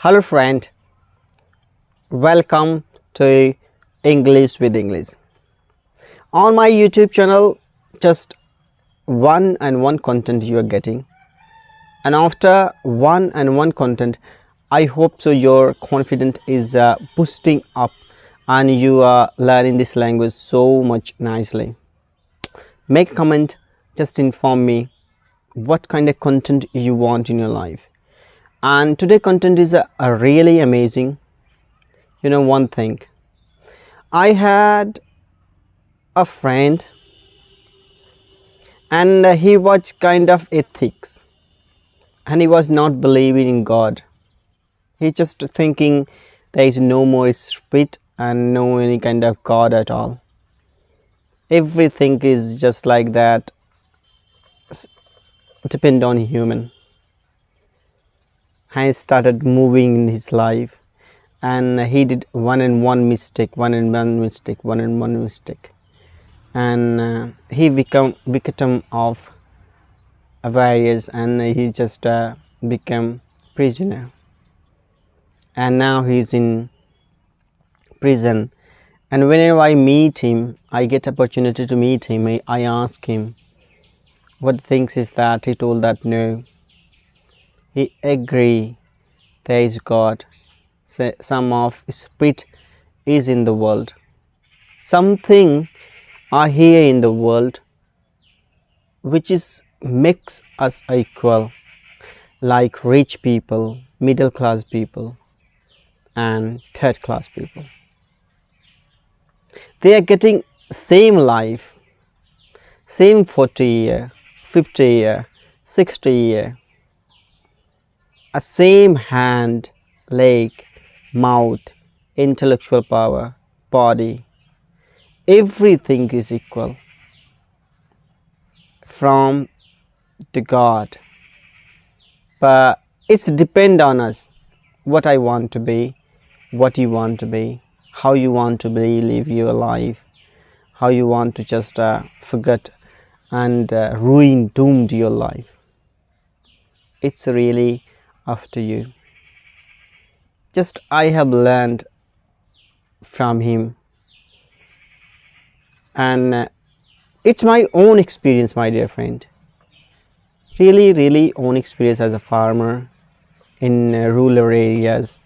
Hello friend, welcome to English with English. On my YouTube channel, just one and one content you are getting, and after one and one content, I hope so your confidence is boosting up and you are learning this language so much nicely. Make a comment, just inform me what kind of content you want in your life. And today content is a really amazing. One thing, I had a friend and he was kind of ethics and he was not believing in God. He just thinking there is no more spirit and no any kind of God at all. Everything is just like that, depend on human. He started moving in his life and he did one and one mistake, and he become victim of various, and he just became prisoner, and now he's in prison. And whenever I meet him, I get opportunity to meet him, I ask him what things is that. He told that no, he agree there is God. Some of spirit is in the world, something are here in the world which is makes us equal, like rich people, middle class people and third class people. They are getting same life, same 40 year, 50 year, 60 year, a same hand, leg, mouth, intellectual power, body, everything is equal from the God. But it's depend on us what I want to be, what you want to be, how you want to be, live your life, how you want to just forget and ruin, doomed your life. It's really up to you. Just I have learned from him, and it's my own experience, my dear friend. Really own experience as a farmer in rural areas.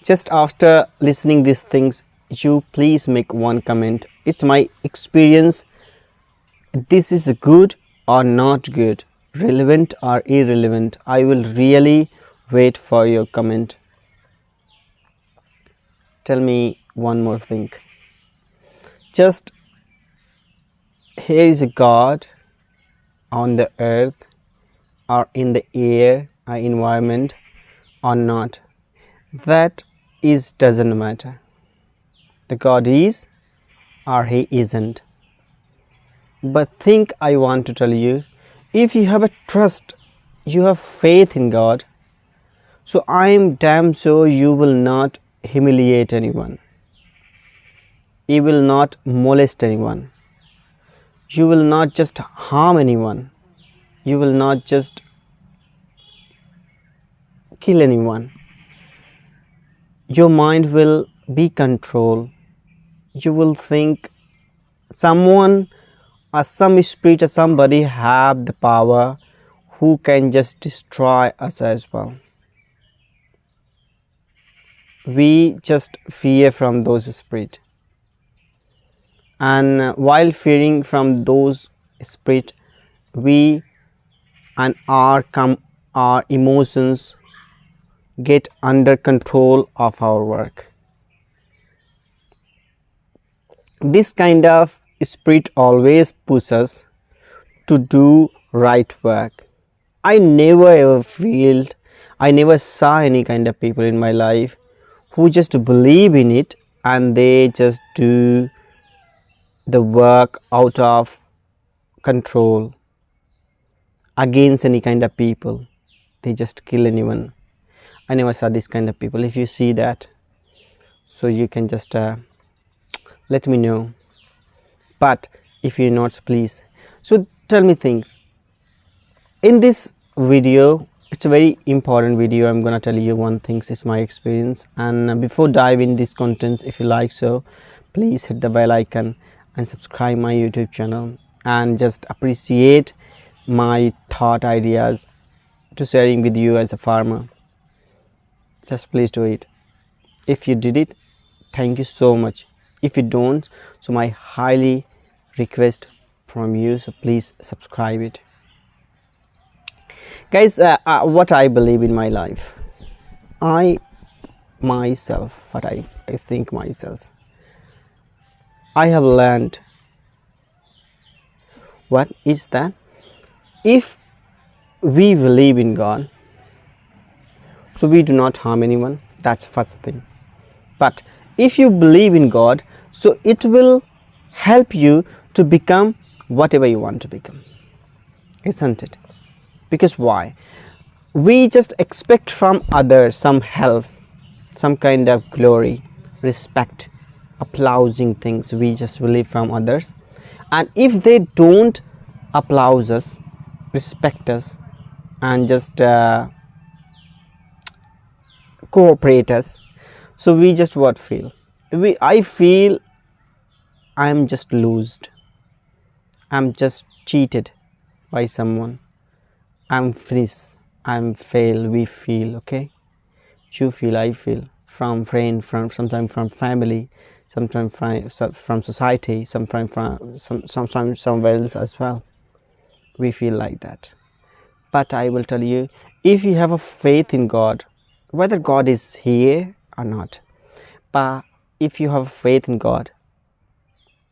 Just after listening these things, you please make one comment. It's my experience. This is good or not good, relevant or irrelevant. I will really wait for your comment. Tell me one more thing. Just here is a God on the earth or in the air or environment or not. That is doesn't matter. The God is or he isn't. But think I want to tell you, if you have a trust, you have faith in God, so I am damn sure you will not humiliate anyone, you will not molest anyone, you will not just harm anyone, you will not just kill anyone. Your mind will be controlled. You will think someone or some spirit or somebody have the power who can just destroy us as well. We just fear from those spirits, and while fearing from those spirits, we and our emotions get under control of our work. This kind of spirit always pushes us to do right work. I never saw any kind of people in my life who just believe in it and they just do the work out of control against any kind of people. They just kill anyone. I never saw this kind of people. If you see that, so you can just let me know. But if you're not, please. So tell me things. In this video, It's a very important video. I'm gonna tell you one thing, it's my experience. And before diving these contents, if you like so, please hit the bell icon and subscribe my YouTube channel, and just appreciate my thought ideas to sharing with you as a farmer. Just please do it. If you did it, thank you so much. If you don't, so my highly request from you, so please subscribe it. Guys, what I believe in my life, I myself, what I think myself, I have learned what is that if we believe in God, so we do not harm anyone. That's first thing. But if you believe in God, so it will help you to become whatever you want to become, isn't it? Because why? We just expect from others some help, some kind of glory, respect, applauding things. We just believe from others, and if they don't applaud us, respect us, and just cooperate us, so we just what feel? I feel I'm just loosed, I'm just cheated by someone, I'm finished, I'm failed. We feel, okay? You feel, I feel, from friend, from sometimes from family, sometimes from society, sometimes from sometimes somewhere else as well. We feel like that. But I will tell you, if you have a faith in God, whether God is here or not, but if you have faith in God,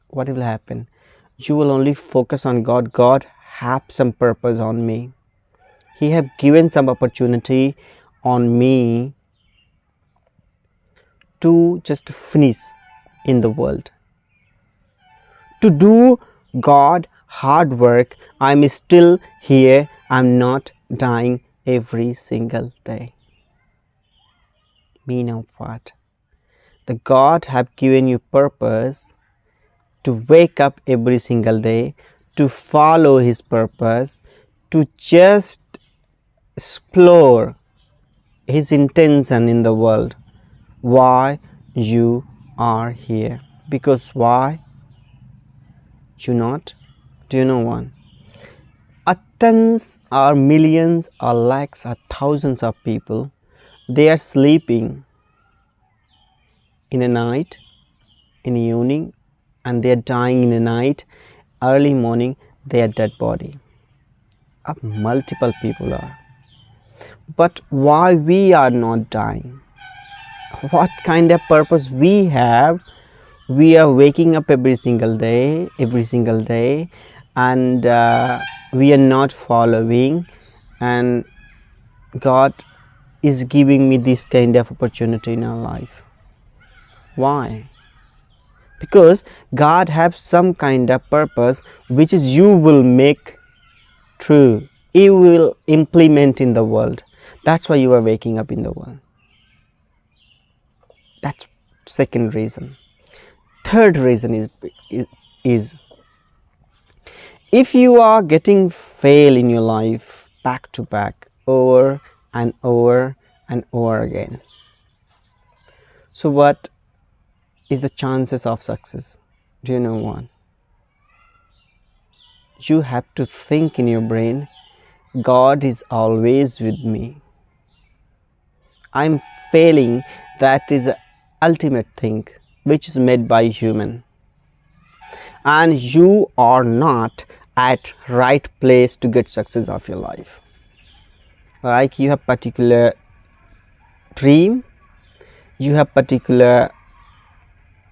what will happen? You will only focus on God. God have some purpose on me. He have given some opportunity on me to just finish in the world, to do God hard work. I'm still here, I'm not dying every single day. Mean of what? The God have given you purpose to wake up every single day, to follow His purpose, to just explore His intention in the world. Why you are here? Because why you not? Do you know one? A tons or millions or lakhs or thousands of people, they are sleeping in a night, in the evening, and they are dying in the night. Early morning, they are dead body. Multiple people are. But why we are not dying? What kind of purpose we have? We are waking up every single day, and we are not following, and God is giving me this kind of opportunity in our life. Why? Because God has some kind of purpose which is you will make true, you will implement in the world. That's why you are waking up in the world. That's second reason. Third reason is if you are getting fail in your life back to back, over and over and over again, so what is the chances of success? Do you know what? You have to think in your brain, God is always with me. I'm failing, that is the ultimate thing which is made by human, and you are not at right place to get success of your life. Like you have particular dream, you have particular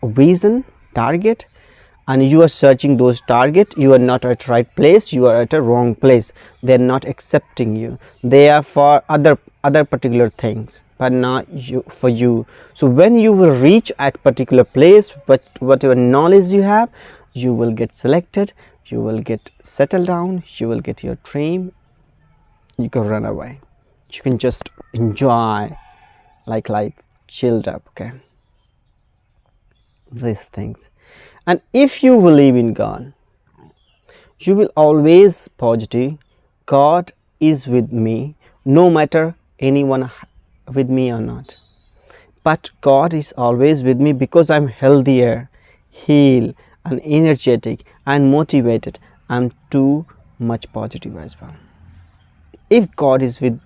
vision, target, and you are searching those target. You are not at right place, you are at a wrong place. They are not accepting you, they are for other particular things, but not you, for you. So when you will reach at particular place, whatever knowledge you have, you will get selected, you will get settled down, you will get your dream. You can run away, you can just enjoy like life, chilled up, okay, these things. And if you believe in God, you will always positive. God is with me. no matter anyone with me or not. But God is always with me because I'm healthier, healed, and energetic and motivated. I'm too much positive as well. If God is with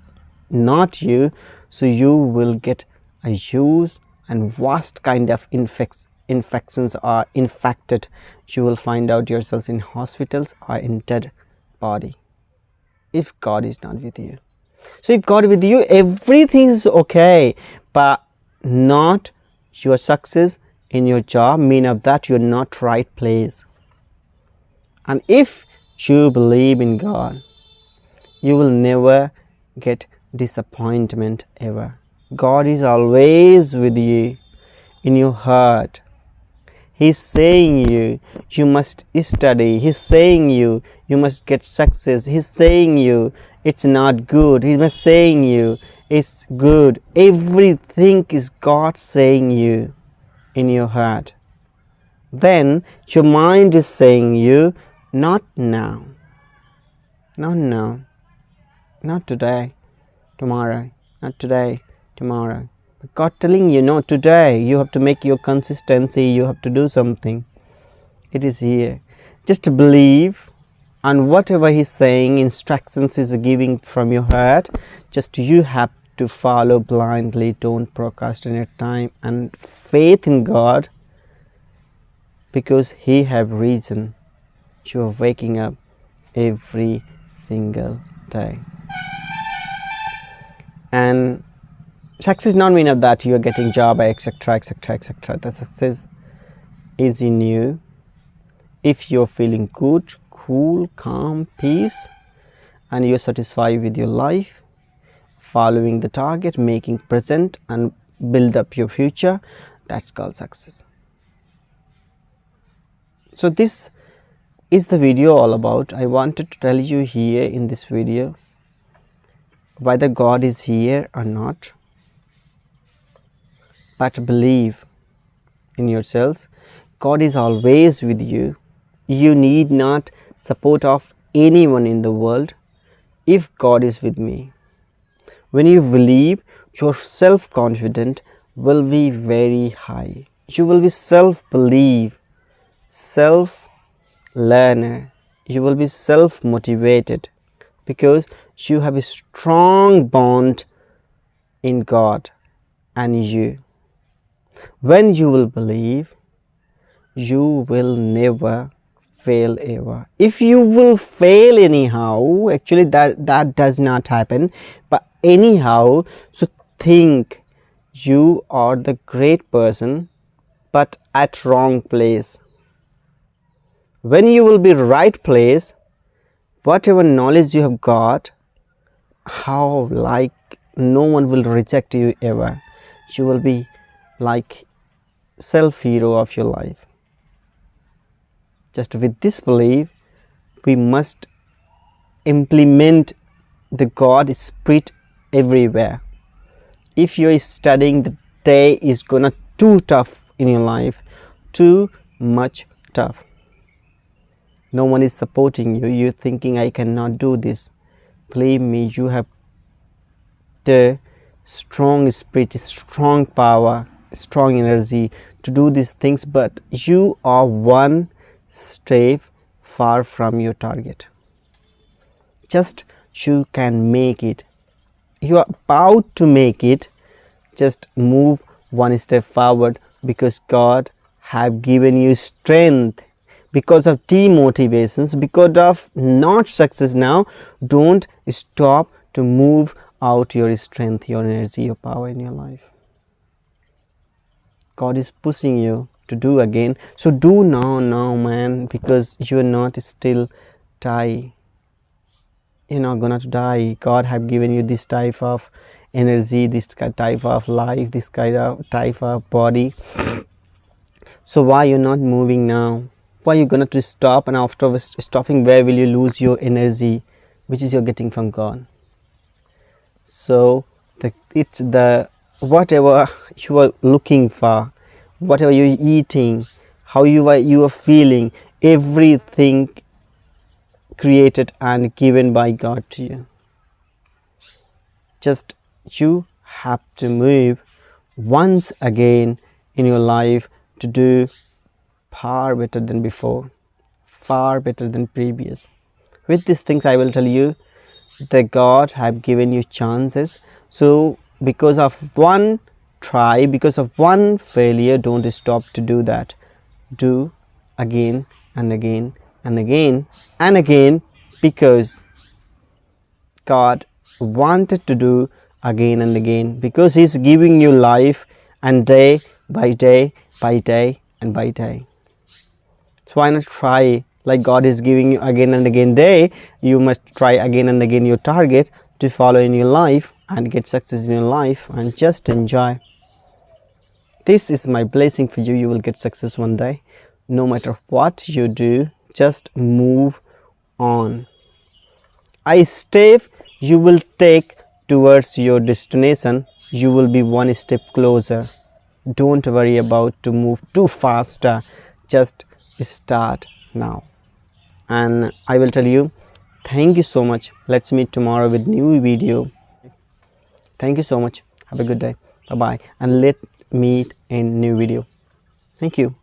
not you, so you will get a huge and vast kind of infections are infected. You will find out yourselves in hospitals or in dead body if God is not with you. So if God is with you, everything is okay, but not your success in your job mean of that you're not right place. And if you believe in God, you will never get disappointment ever. God is always with you in your heart. He's saying you must study. He's saying you must get success. He's saying you it's not good. He's saying you it's good. Everything is God saying you in your heart. Then your mind is saying you not now, not now, not today, tomorrow, not today, tomorrow. God telling you no, today you have to make your consistency, you have to do something. It is here. Just believe, and whatever He's saying, instructions He's giving from your heart, just you have to follow blindly. Don't procrastinate time and faith in God, because He have reason you are waking up every single day. And success not mean of that you are getting job, etc, etc, etc. The success is in you. If you're feeling good, cool, calm, peace, and you're satisfied with your life, following the target, making present and build up your future, that's called success. So this is the video all about. I wanted to tell you here in this video whether God is here or not. But believe in yourselves. God is always with you. You need not support of anyone in the world if God is with me. When you believe, your self-confidence will be very high. You will be self-believe, self-learner. You will be self-motivated because you have a strong bond in God and you. When you will believe, you will never fail ever. If you will fail anyhow, actually that does not happen, but anyhow, so think you are the great person but at wrong place. When you will be right place, whatever knowledge you have got, how like no one will reject you ever. You will be like self-hero of your life. Just with this belief, we must implement the God spirit everywhere. If you're studying, the day is gonna too tough in your life, too much tough. No one is supporting you. You're thinking, I cannot do this. Believe me, you have the strong spirit, strong power, strong energy to do these things, but you are one step far from your target. Just you can make it. You are about to make it. Just move one step forward, because God have given you strength. Because of demotivations, because of not success now, don't stop to move out your strength, your energy, your power in your life. God is pushing you to do again. So do now, man, because you are not still die. You're not gonna die. God have given you this type of energy, this type of life, this kind of type of body. So why you're not moving now? Why you gonna to stop, and after stopping, where will you lose your energy, which is you're getting from God? So it's the whatever you are looking for, whatever you're eating, how you are feeling, everything created and given by God to you. Just you have to move once again in your life to do far better than before, far better than previous. With these things I will tell you that God have given you chances. So because of one try, because of one failure, don't stop to do that. Do again and again and again and again, because God wanted to do again and again, because He's giving you life, and day by day by day and by day. So why not try? Like God is giving you again and again day, you must try again and again your target to follow in your life and get success in your life, and just enjoy. This is my blessing for you. You will get success one day. No matter what you do, just move on. A step you will take towards your destination, you will be one step closer. Don't worry about to move too fast. Just start now. And I will tell you, thank you so much. Let's meet tomorrow with new video. Thank you so much. Have a good day. Bye bye, and let meet in new video. Thank you.